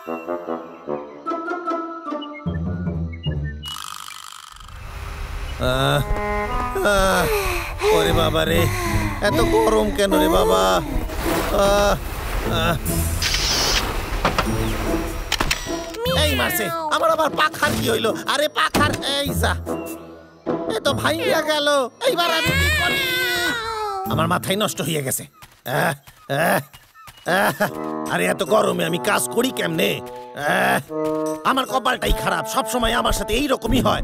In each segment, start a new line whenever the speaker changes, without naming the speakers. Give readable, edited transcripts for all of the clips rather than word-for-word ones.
ওরে বাবা রে, এত গরম কেন রে বাবা? এই মারছে আমার, আবার পাখার কি হইলো? আরে পাখার এই যা, এ তো ভাইয়া গেল। এইবার আমি কি করি? আমার মাথায় নষ্ট হয়ে গেছে। আরে এত গরমে আমি কাজ করি কেমনে? আমার কপালটাই খারাপ, সব সময় আমার সাথে এইরকমই হয়।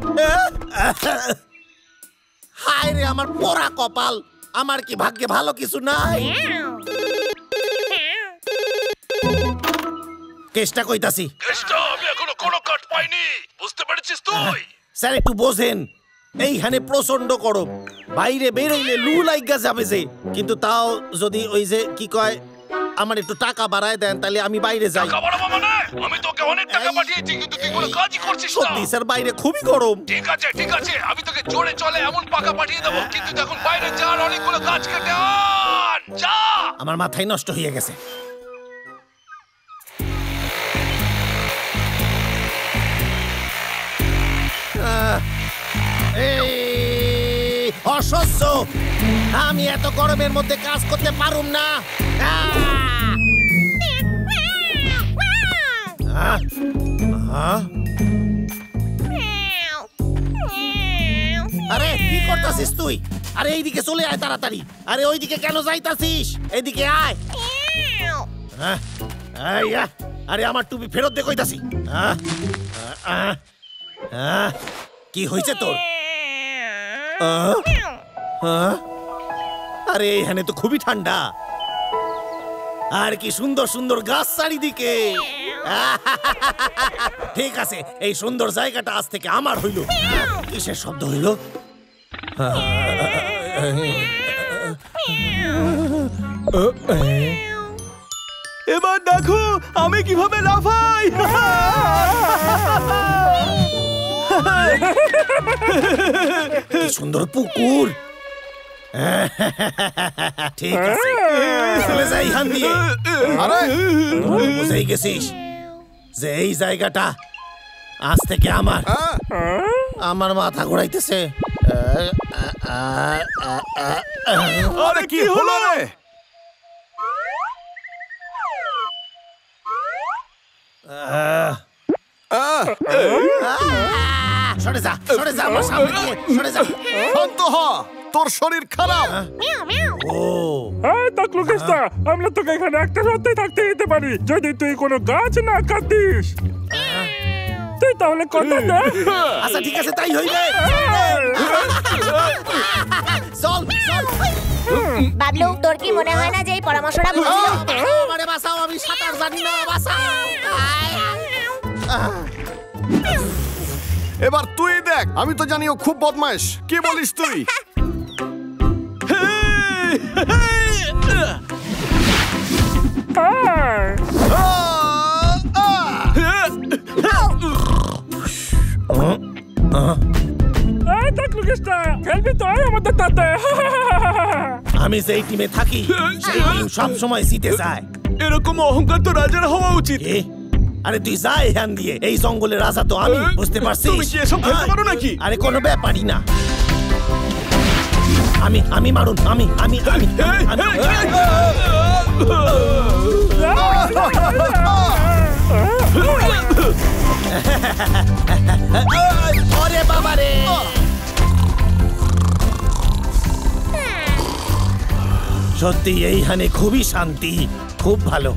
হায় রে আমার পোড়া কপাল, আমার কি ভাগ্যে ভালো কিছু নাই? কেসটা কইতাছি।
কেসটা আমি এখনো কোনো কাট পাইনি, বুঝতে পেরেছিস তুই?
স্যার একটু বোঝেন, এইখানে প্রচন্ড গরম, বাইরে বেরোইলে লু লাইগা যাবে যে। কিন্তু তাও যদি ওই যে কি কয় আমার একটু টাকা বাড়ায় দেন তাহলে আমি বাইরে যাই।
টাকা বাড়াবো মানে? আমি তোকে অনেক টাকা পাঠিয়েছি কিন্তু তুই কোনো কাজই করছিস না।
সত্যি স্যার, বাইরে খুবই গরম।
ঠিক আছে ঠিক আছে, আমি তোকে জোরে চলে এমন টাকা পাঠিয়ে দেবো, কিন্তু এখন বাইরে যাওয়ার অনেকগুলো কাজ কেটে আন, যা।
আমার মাথায় নষ্ট হয়ে গেছে। অসহ্য, আমি এত গরমের মধ্যে কাজ করতে পারুম না। আরে কি করতাছিস তুই? আরে এইদিকে চলে আয় তাড়াতাড়ি। আরে ওইদিকে কেন যাইতাছিস? এইদিকে আয়। আরে আমার টুপি ফেরত দে কইতাছি। কি হয়েছে তোর? আরে এখানে তো খুবই ঠান্ডা, আর কি সুন্দর সুন্দর গাছ চারিদিকে। ঠিক আছে, এই সুন্দর জায়গাটা আজ থেকে আমার হইল। কিসের শব্দ হইল?
এবার দেখো আমি কিভাবে লাফাই।
কি সুন্দর পুকুর। ঠিক আছে, চলে যাই এখান দিয়ে। আরে বুঝেই গেছিস যে এই জায়গাটা আজ থেকে আমার। আমার মাথা ঘোরাইতেছে।
আরে কি হলো রে?
সরে যা, সরে যা আমার সামনে দিয়ে, সরে যা।
শান্ত হ, তোর শরীর খারাপ।
ও
তাকলু কেসটা, আমরা তোকে এখানে একটা সত্যি থাকতে দিতে পারি যদি তুই কোনো গাছ না কাটিস। তুই তাহলে কথা দে।
আচ্ছা ঠিক আছে, তাই হইবে। চল চল।
বাবলু, তোর কি মনে হয় না যে এই পরামর্শটা ভুল ছিল?
আমারে বাঁচাও, আমি সাঁতার জানি না, বাঁচাও।
এবার তুই দেখ, আমি তো জানিও খুব বদমাইশ। কি বলিস তুই?
তাকলু কেসটা, খেলবি তো আমাদের সাথে?
আমি যেই টিমে থাকি সেই টিম সব সময় জিতে যায়।
এরকম অহংকার তো রাজার হওয়া উচিত।
আরে তুই যা এখান দিয়ে, এই জঙ্গলের রাজা তো আমি, বুঝতে পারছিস?
তুমি কি এসব খেলতে পারো নাকি?
আরে কোনো ব্যাপারই না। আমি মারুন, আমি আমি আমি ওরে বাবা রে। সত্যি এইখানে খুবই শান্তি, খুব ভালো।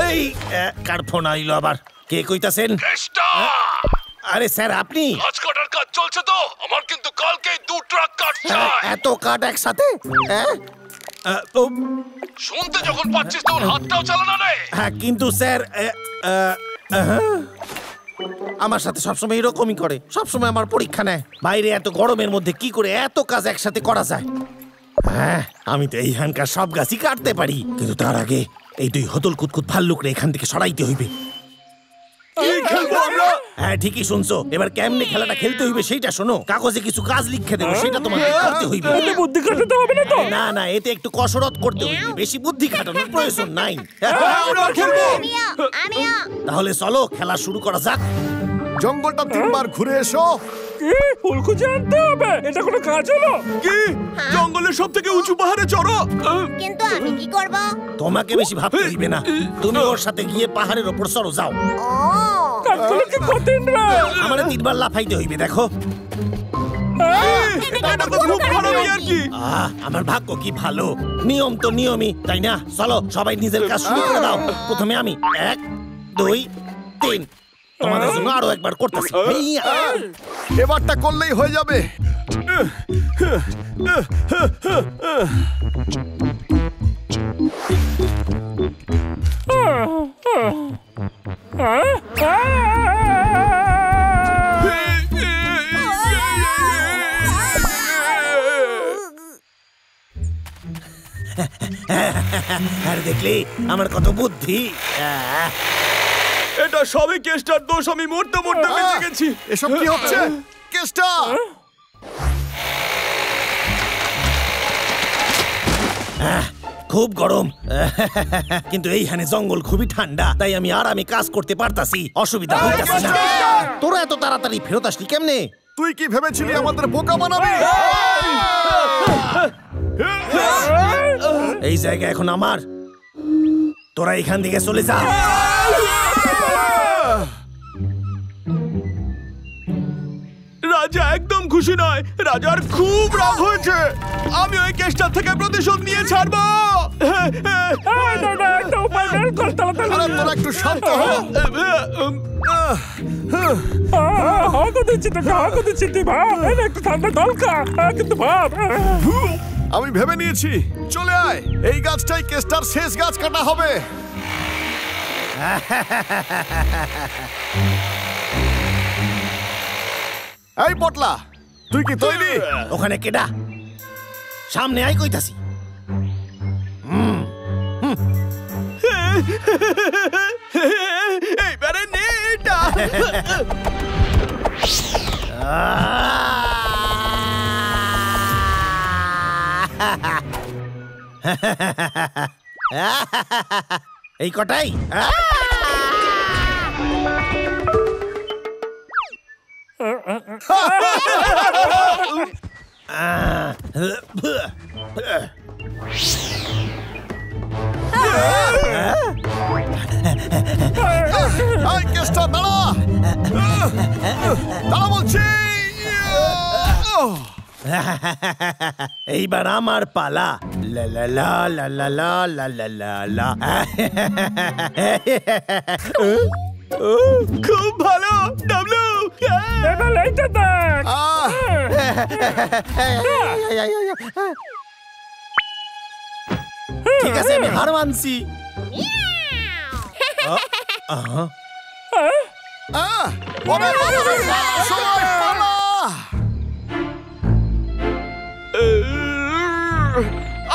এই কার ফোন আইলো আবার? কে কইতাছেন? আরে স্যার আপনি?
গাছ কাটার কাজ চলছে তো, আমার কিন্তু কালকে 2 ট্রাক কাঠ চাই।
এত কাঠ একসাথে?
শুনতে যখন পাচ্ছিস তোর হাতটাও চালা না রে।
হ্যাঁ কিন্তু স্যার আমার সাথে সবসময় এরকমই করে, সবসময় আমার পরীক্ষা নেয়। বাইরে এত গরমের মধ্যে কি করে এত কাজ একসাথে করা যায়? হ্যাঁ আমি তো এইখানকার সব গাছই কাটতে পারি, কিন্তু তার আগে এই 2 হতল কুতকুত ভাল্লুকরে এখান থেকে সরাইতে হইবে।
খেলবো আমরা।
হ্যাঁ ঠিকই শুনছো। এবার কেমনে খেলাটা খেলতে হইবে সেইটা শোনো। কাগজে কিছু কাজ লিখে দেবো, সেটা তোমাকে করতে হইবে।
এতে বুদ্ধি খাটাতে হবে না তো?
না না, এতে একটু কসরত করতে হইবে, বেশি বুদ্ধি খাটানোর প্রয়োজন নাই।
আমিও।
তাহলে চলো খেলা শুরু করা যাক।
জঙ্গলটা 3 বার ঘুরে এসো।
কি ফুল খুঁজে আনতে হবে? এটা কোনো কাজ হলো?
কি জঙ্গলের সবথেকে উঁচু পাহাড়ে চড়ো?
কিন্তু আমি কি করব?
তোমাকে বেশি ভাবতে হইবে না, তুমি ওর সাথে গিয়ে পাহাড়ের ওপর চড়ো যাও।
ও
কাজগুলো কি কঠিন রে?
আমারে 3 বার লাফাইতে হইবে, দেখো।
এটা তো খুব খারাপই আর কি।
আমার ভাগ্য কি ভালো। নিয়ম তো নিয়মই, তাই না? চলো সবাই নিজের কাজ শুরু করে দাও। প্রথমে আমি 1 2 3, তোমাদের জন্য আরো একবার করতেছি।
এবারটা করলেই হয়ে যাবে।
আর দেখলি আমার কত বুদ্ধি।
এটা সবই কেষ্টার দোষ। আমি মরতে মরতে বেঁচে গেছি।
এসব কি হচ্ছে? কেষ্টা!
খুব গরম, কিন্তু এইখানে জঙ্গল খুবই ঠান্ডা, তাই আমি আরামে কাজ করতে পারতাছি, অসুবিধা হইতাছে না। তোরা এত তাড়াতাড়ি ফেরত আসলি কেমনে?
তুই কি ভেবেছিলি আমাদের বোকা বানাবি?
এই জায়গা এখন আমার, তোরা এখান থেকে চলে যা।
রাজা একদম খুশি নয়। রাজার খুব রাগ হয়েছে। আমি ওই কেষ্টার থেকে প্রতিশোধ নিয়ে ছাড়বো।
একটা উপায় বের কর তাড়াতাড়ি।
আরে তোরা একটু শান্ত হ।
হাওয়া দিচ্ছি তোকে, হাওয়া দিচ্ছি। তুই ভাব, একটু ঠান্ডা জল খা, কিন্তু ভাব।
আমি ভেবে নিয়েছি, চলে আয়। এই গাছটাই কেষ্টার শেষ গাছ কাটা হবে। এই পটলা, তুই কি তৈরি?
ওখানে কেডা? সামনে আই কইতাছি।
এইবারে নে এটা।
এই কটাই?
এই কেষ্টা দাঁড়া, দাঁড়া বলছি।
এইবার আমার পালা। লা লা লা লা লা লা লা লা লা লা।
খুব ভালো ডাবলু।
এবার এইটা দেখ।
ঠিক আছে, আমি হার মানছি।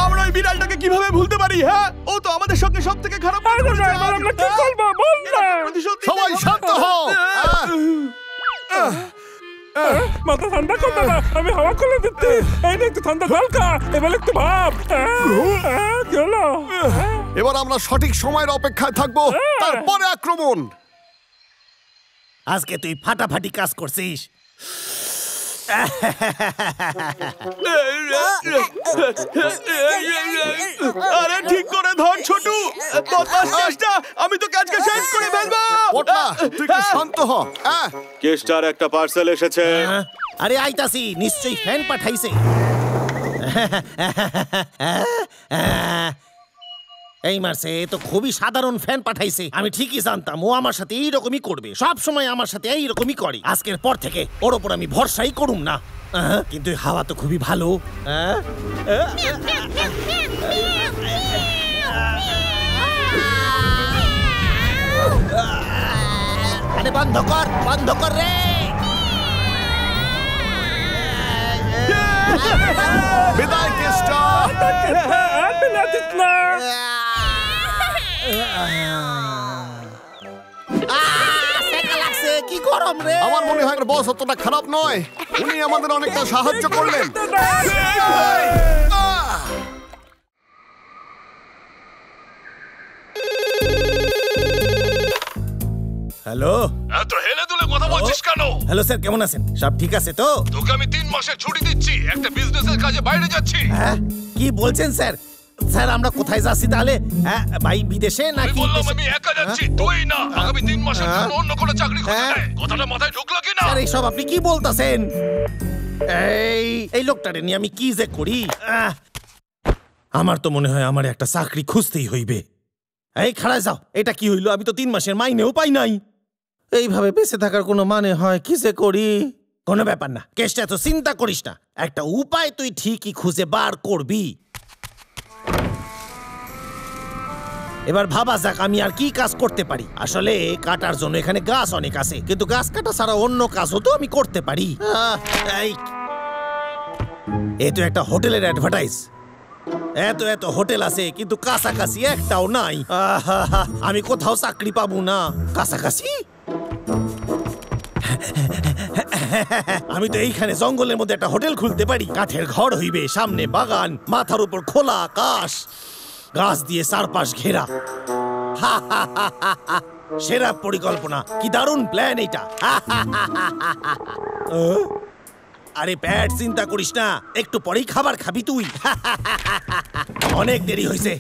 আমরা ওই বিড়ালটাকে কিভাবে ভুলতে পারি? হ্যাঁ, ও তো আমাদের সঙ্গে সব থেকে খারাপ কাজ করেছে।
আমরা কি করবো বল না?
সবাই শান্ত হও।
মাথা ঠান্ডা করতে না, আমি হাওয়া খুলে দিচ্ছি। এই নে একটু ঠান্ডা জল খা, এবার একটু ভাব। কি হলো?
এবার আমরা সঠিক সময়ের অপেক্ষায় থাকবো, তারপরে আক্রমণ।
আজকে তুই ফাটাফাটি কাজ করছিস।
আরে ঠিক করে ধর ছোটু। বদমাশ কেষ্টা, আমি তো কাজকে শেষ করে ফেলবো।
পটলা, তুই কি শান্ত হ।
কেষ্টার একটা পার্সেল এসেছে।
আরে আইতাছি, নিশ্চয়ই ফ্যান পাঠাইছে। এই মারছে, এ তো খুবই সাধারণ ফ্যান পাঠাইছে। আমি ঠিকই জানতাম ও আমার সাথে এইরকমই করবে, সব সময় আমার সাথে এইরকমই করে। আজকের পর থেকে ওর ওপর আমি ভরসাই করুম না। কিন্তু হাওয়া তো খুবই ভালো। আরে বন্ধ কর রে।
বিদায় কেষ্টা।
কি গরম রে।
আমার মনে হয় বস অতটা খারাপ নয়, উনি আমাদের অনেকটা সাহায্য করলেন।
হ্যালো
এত হেলে দুলে কথা বলছিস কেন?
হ্যালো স্যার, কেমন আছেন? সব ঠিক আছে তো?
তোকে আমি 3 মাসের ছুটি দিচ্ছি, একটা বিজনেসের কাজে বাইরে যাচ্ছি।
হ্যাঁ, কি বলছেন স্যার? স্যার আমরা কোথায় যাচ্ছি তাহলে? হ্যাঁ ভাই, বিদেশে
আমি
নাকি?
বললাম আমি একা যাচ্ছি, তুই না। আগামী 3 মাসের জন্য অন্য কোনো চাকরি খুঁজে নে। কথাটা মাথায় ঢুকলো কি না?
স্যার এইসব আপনি কি বলতাছেন? এই লোকটারে নিয়ে আমি কি যে করি? আমার তো মনে হয় আমার একটা চাকরি খুঁজতেই হইবে। এই খাড়ায় যাও, এটা কি হইলো? আমি তো 3 মাসের মাইনেও পাই নাই। এইভাবে বেঁচে থাকার কোনো মানে হয়? কি যে করি? কোনো ব্যাপার না, কেসটা এত চিন্তা করিস না, একটা উপায় তুই ঠিকই খুঁজে বার করবি। এবার ভাবা যাক আমি আর কি কাজ করতে পারি। আসলে কাটার জন্য এখানে গাছ অনেক আছে, কিন্তু গাছ কাটা ছাড়া অন্য কাজও তো আমি করতে পারি। এই তো একটা হোটেলের অ্যাডভার্টাইজ। এত এত হোটেল আছে কিন্তু কাছাকাছি একটাও নাই। আমি কোথাও চাকরি পাবো না কাছাকাছি। আমি তো এইখানে জঙ্গলের মধ্যে একটা হোটেল খুলতে পারি। কাঠের ঘর হইবে, সামনে বাগান, মাথার উপর খোলা আকাশ, গাছ দিয়ে চারপাশ ঘেরা। সেরা পরিকল্পনা, কি দারুণ প্ল্যান এটা। আরে প্যাট, চিন্তা করিস না, একটু পরেই খাবার খাবি তুই। অনেক দেরি হয়েছে,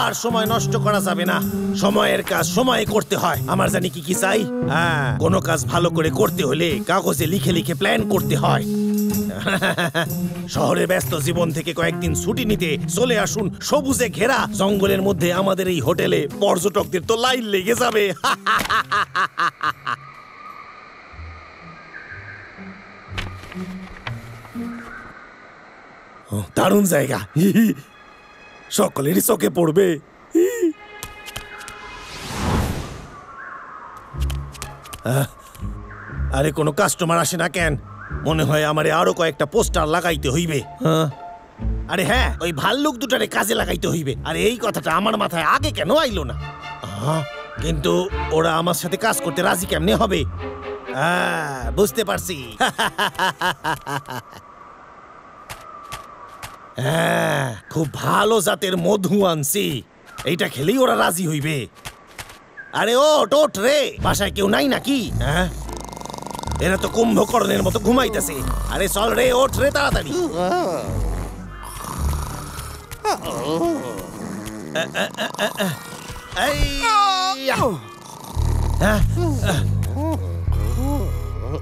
আর সময় নষ্ট করা যাবে না। সময়ের কাজ সময়ে করতে হয়। আমার জানি কি কি চাই। হ্যাঁ, কোনো কাজ ভালো করে করতে হলে কাগজে লিখে লিখে প্ল্যান করতে হয়। শহরের ব্যস্ত জীবন থেকে কয়েকদিন ছুটি নিতে চলে আসুন সবুজে ঘেরা জঙ্গলের মধ্যে আমাদের এই হোটেলে। পর্যটকদের তো লাইন লেগে যাবে। দারুণ জায়গা, সকলেরই চোখে পড়বে। আরে কোনো কাস্টমার আসে না কেন? মনে হয় আমারে আরো কয়েকটা পোস্টার লাগাইতে হইবে। আরে হ্যাঁ, ওই ভাল্লুক দুটারে কাজে লাগাইতে হইবে। আরে এই কথাটা আমার মাথায় আগে কেন আইলো না? কিন্তু ওরা আমার সাথে কাজ করতে রাজি কেমনে হবে? বুঝতে পারছি। হ্যাঁ, খুব ভালো জাতের মধু আনছি, এইটা খেলেই ওরা রাজি হইবে। আরে ও টোট রে, বাসায় কেউ নাই নাকি? হ্যাঁ, এরা তো কুম্ভকর্ণের মতো ঘুমাইতেছে। আরে চল রে, ওঠ রে তাড়াতাড়ি।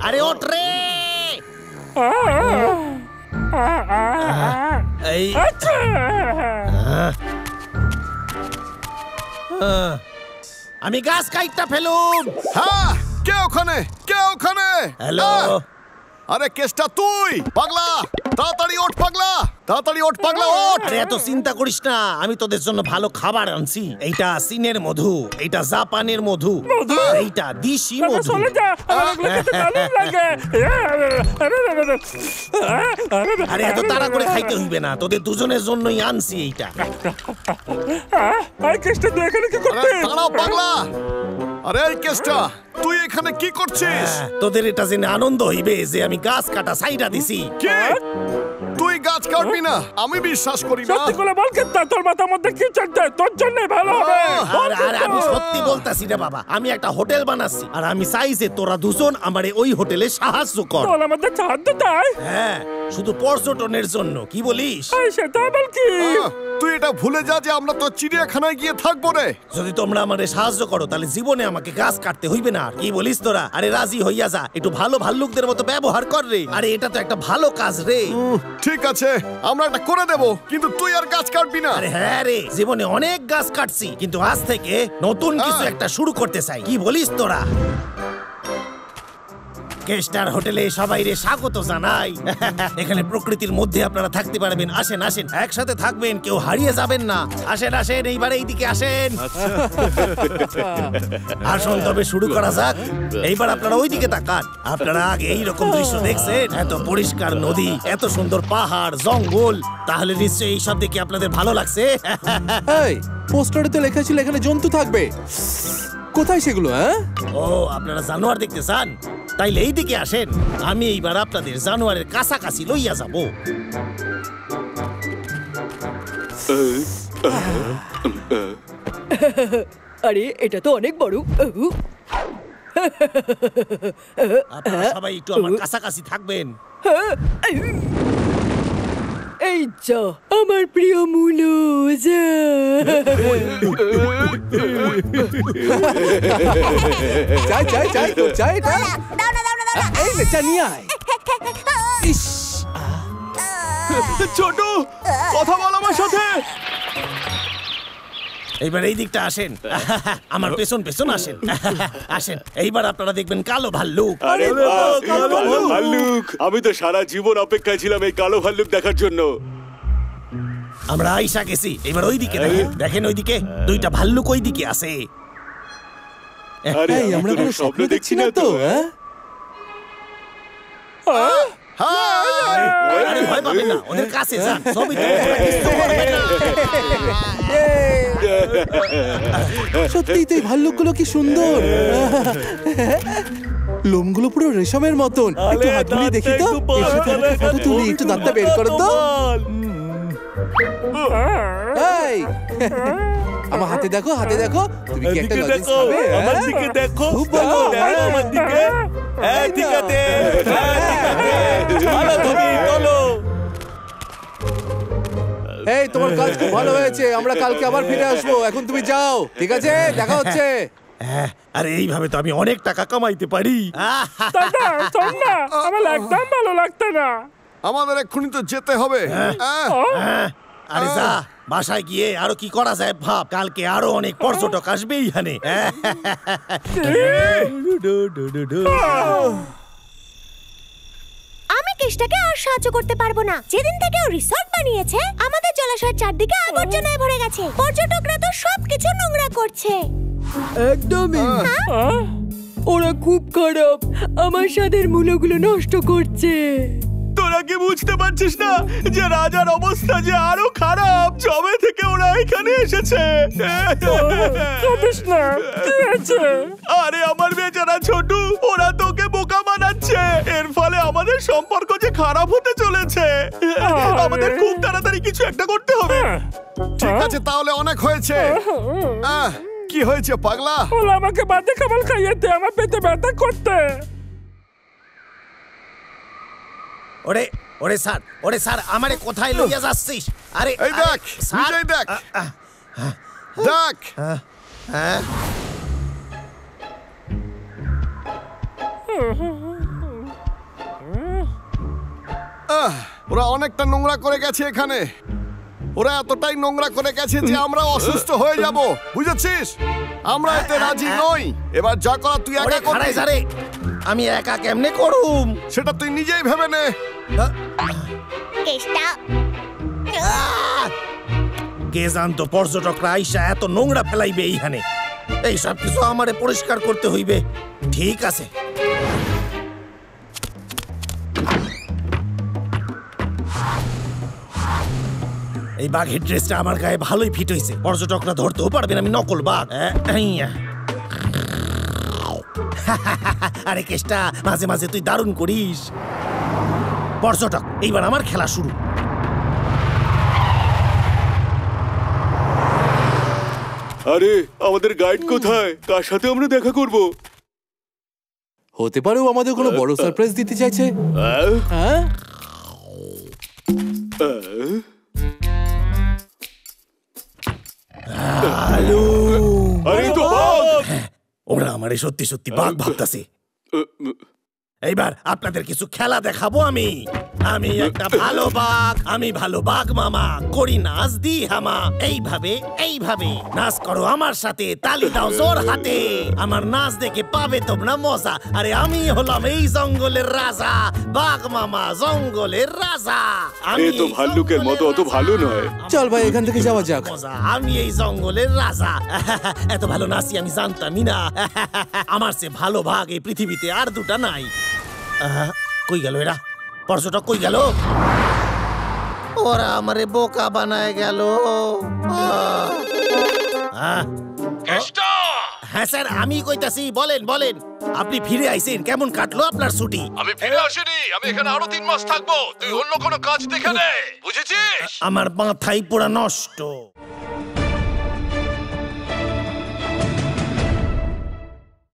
আরে ওঠ রে। আমি গাছ কাইটটা ফেলুম।
হ্যাঁ, কে ওখানে? কে ওখানে?
হ্যালো।
আরে কেসটা তুই? পাগলা, তাড়াতাড়ি ওঠ পাগলা, তাড়াতাড়ি ওঠ পাগলা, ওঠ।
আরে এত চিন্তা করিস না, আমি তোদের জন্য ভালো খাবার আনছি। এইটা চীনের মধু, এইটা জাপানের মধু, এইটা দেশি মধু। আরে এত তাড়া করে খাইতে হইবে না, তোদের দুজনের জন্যই আনছি এইটা।
দাঁড়াও পাগলা। আরে এই কেসটা তুই এখানে কি করছিস?
তোদের এটা জেনে আনন্দ হইবে যে আমি গাছ কাটা সাইডা দিছি।
কে? তুই গাছ কাটবি না? আমি বিশ্বাস করি না।
সত্যি করে বল, কিন্তু তোর মাথার মধ্যে কি চলছে? তোর জন্যই ভালো হবে।
আরে আমি সত্যি বলতাছি রে বাবা, আমি একটা হোটেল বানাচ্ছি, আর আমি চাই যে তোরা দুজন আমারে ওই হোটেলে সাহায্য কর।
তোর আমাদের সাহায্য চাই?
হ্যাঁ, শুধু পর্যটনের জন্য, কি বলিস?
সেটা আবার কি?
তুই এটা ভুলে যা যে আমরা তো চিড়িয়াখানায় গিয়ে থাকবো রে।
যদি তোমরা আমারে সাহায্য করো তাহলে জীবনে আমাকে গাছ কাটতে হইবে না। কি বলিস তোরা? আরে রাজি হইয়া যা, একটু ভালো ভাল্লুকদের মতো ব্যবহার কর রে। আরে এটা তো একটা ভালো কাজ রে।
ঠিক আছে, আমরা এটা করে দেব, কিন্তু তুই আর গাছ কাটবি না।
আরে হ্যাঁ রে, জীবনে অনেক গাছ কাটছি, কিন্তু আজ থেকে নতুন কিছু একটা শুরু করতে চাই। কি বলিস তোরা? কেস্টার হোটেলে সবাই রে স্বাগত জানাই। এখানে প্রকৃতির মধ্যে আপনারা থাকতে পারবেন। আসেন আসেন, একসাথে থাকবেন, কেউ হারিয়ে যাবেন না। আসেন আসেন, এইবারে এইদিকে আসেন। আসুন তবে শুরু করা যাক। এইবার আপনারা ওইদিকে তাকান। আপনারা আগে এইরকম দৃশ্য দেখছেন? এত পরিষ্কার নদী, এত সুন্দর পাহাড়, জঙ্গল, তাহলে নিশ্চয়ই এইসব দেখে আপনাদের ভালো লাগছে।
এই পোস্টারে তো লেখা ছিল এখানে জন্তু থাকবে। কোথায় সেগুলো?
ও আপনারা জানোয়ার দেখতে চান? তাইলে এই দিকে আসেন, আমি এইবার আপনাদের জানোয়ারের কাছাকাছি লইয়া যাব।
আরে এটা তো অনেক বড়।
আপনারা সবাই একটু আমার কাছাকাছি থাকবেন।
এই যা আমার প্রিয় মুলো যা।
চাই চাই চাই তো চাই এটা।
দাও না দাও না দাও না।
এই নে চা নিয়ে আয়। ইস,
ছোট, কথা বল আমার সাথে।
এইবার এই দিকটা আসেন, আমার পেছন পেছন আসেন। আসেন, এইবার আপনারা দেখবেন কালো ভাল্লুক।
আরে বাহ, কালো ভাল্লুক! আমি তো সারা জীবন অপেক্ষায় ছিলাম এই কালো ভাল্লুক দেখার জন্য।
আমরা আইসা গেছি, এবার ওই দিকে দেখেন। দেখেন ওইদিকে দুইটা ভাল্লুক ওই দিকে আছে।
আরে
এই আমরা কোনো স্বপ্ন দেখছি না তো?
আরে ভয় পাবেন না, ওদের কাছে যান, ছবি তুলতে ওরা কিচ্ছু করবে না।
সত্যিই তো এই ভাল্লুকগুলো কি সুন্দর। লোমগুলো পুরো রেশমের মতন। একটু হাত বুলিয়ে দেখি তো। এসে তাহলে ফটো তুলি, একটু দাঁতটা বের করো তো। এই, আমার হাতে দেখো, হাতে দেখো। তুমি কি একটা লজেন্স খাবে?
আমার দিকে দেখো,
খুব ভালো।
দেখো আমার দিকে। এই ঠিক আছে, ঠিক আছে। ভালো তুমি চলো।
এই তোমার কাজ খুব ভালো হয়েছে। আমরা কালকে আবার ফিরে আসবো। এখন তুমি যাও, ঠিক আছে? দেখা হচ্ছে।
আরে এইভাবে তো আমি অনেক টাকা কামাইতে পারি।
দাদা শোন না, আমার একদম ভালো লাগতো না।
আমাদের এক্ষুনি তো যেতে হবে।
আরে যা, বাসায় গিয়ে আরো কি করা যায় ভাব। কালকে আরো অনেক পর্যটক আসবে এইখানে।
আমি কেষ্টাকে আর সাহায্য করতে পারবো না। যেদিন থেকে ও রিসর্ট বানিয়েছে, আমাদের জলাশয়ের চারদিকে আবর্জনায় ভরে গেছে। পর্যটকরা তো সবকিছু নোংরা করছে।
একদমই। ওরা খুব খারাপ, আমার স্বাদের মূলগুলো নষ্ট করছে।
তোরা কি বুঝতে পারছিস না যে রাজার অবস্থা যে আরো খারাপ যবে থেকে ওরা এখানে এসেছে?
কাঁদিস না, কি হয়েছে?
আরে আমার বেচারা ছোটু, ওরা তোকে বোকা বানাচ্ছে। এর ফলে আমাদের সম্পর্ক যে খারাপ হতে চলেছে। আমাদের খুব তাড়াতাড়ি কিছু একটা করতে হবে।
ঠিক আছে, তাহলে অনেক হয়েছে। কি হয়েছে পাগলা?
ওরা আমাকে বাদে খাবার খাইয়েতে, আমার পেটে ব্যথা করতে।
ওরে ওরে স্যার, ওরে স্যার, আমারে কোথায় লইয়া যাচ্ছিস? আরে
এই দেখ,
স্যার,
নিজেই দেখ। দেখ, ওরা অনেকটা নোংরা করে গেছে এখানে। ওরা এতটাই নোংরা করে গেছে যে আমরা অসুস্থ হয়ে যাব, বুঝেছিস? আমরা এতে রাজি নই। এবার যা করা তুই
ওরে
একা করবি।
খারাই স্যারে, আমি একা কেমনে করুম?
সেটা তুই নিজেই ভেবে নে।
কেষ্টা,
কে জানতো পর্যটকরা আইসা এত নোংরা ফেলাইবে এইখানে। এই সব কিছু আমারে পরিষ্কার করতে হইবে। ঠিক আছে। এই বাঘের ড্রেসটা আমার গায়ে ভালোই ফিট হয়েছে। পর্যটকরা ধরতেও পারবেন আমি নকল বাঘ। আরে কেষ্টা, মাঝে মাঝে তুই দারুণ করিস। পর্যটক, এইবার আমার খেলা শুরু।
আরে আমাদের গাইড কোথায়? কার সাথে আমরা দেখা করব?
হতে পারে ও আমাদের কোনো বড় সারপ্রাইজ দিতে চাইছে। হ্যাঁ,
হ্যালো।
আরে তো বাঘ!
ওরা আমারে সত্যি সত্যি বাঘ ভাবতাছে। এইবার আপনাদের কিছু খেলা দেখাবো আমি। আমি একটা ভালো বাঘ, আমি ভালো বাঘ মামা। করি নাচ দি হামা। এইভাবে এইভাবে নাচ করো আমার সাথে, তালি দাও জোর হাতে। আমার নাচ দেখে পাবে তোমরা মজা। আরে আমি হলাম এই জঙ্গলের রাজা, বাঘ মামা জঙ্গলের রাজা।
এ তো ভাল্লুকের মতো অত ভালো নয়।
চল ভাই এখান থেকে যাওয়া যাক।
মজা, আমি এই জঙ্গলের রাজা। এত ভালো নাচি আমি জানতামই না। আমার চেয়ে ভালো ভাগ এই পৃথিবীতে আর দুটা নাই। কই গেল এরা? পর্যটক কই গেল? ওরা আমারে বোকা বানায় গেল।
কেষ্টা!
হ্যাঁ স্যার, আমি কইতাছি, বলেন বলেন, আপনি ফিরে আইছেন, কেমন কাটলো আপনার ছুটি?
আমি ফিরে আসিনি, আমি এখানে আরো 3 মাস থাকবো। তুই অন্য কোনো কাজ দেখে নে, বুঝেছিস?
আমার মাথাই পুরা নষ্ট।